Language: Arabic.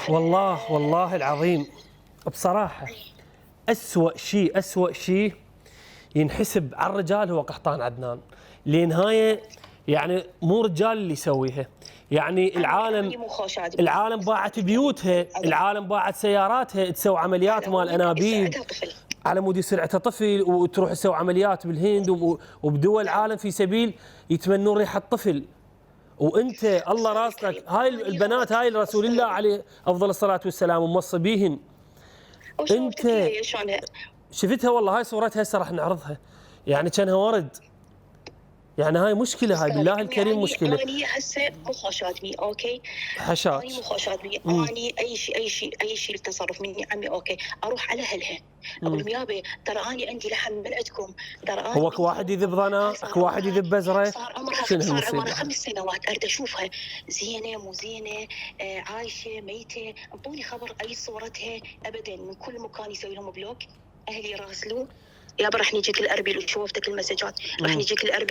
والله العظيم بصراحة أسوأ شيء ينحسب على الرجال هو قحطان عدنان، لأن هاي يعني مو رجال اللي يسويها. يعني العالم باعت بيوتها، العالم باعت سياراتها تسوي عمليات مال انابيب على مود يصير عندها طفل، وتروح تسوي عمليات بالهند وبدول العالم في سبيل يتمنون ريحة طفل. وانت الله راسك هاي البنات هاي رسول الله عليه افضل الصلاه والسلام وموصي بيهن. انت شفتها والله هاي صورتها هسه راح نعرضها، يعني كانها ورد. يعني هاي مشكله، هاي بالله الكريم مشكله. اني هسه مو خوشاتني اوكي، حشاك اني مو خوشاتني، اني اي شيء التصرف مني عمي اوكي، اروح على اهلها اقول لهم يابا ترى اني عندي لحم من عندكم، ترى اني هو اكو واحد يذب ظنا، اكو واحد يذب بزره. صار عمرها 5 سنوات اريد اشوفها زينه مو زينه، عايشه ميته، انطوني خبر اي صورتها ابدا. من كل مكان يسوي لهم بلوك، اهلي يراسلون يابا راح نجيك الاربيل وشوفتك المسجات، راح نجيك الاربيل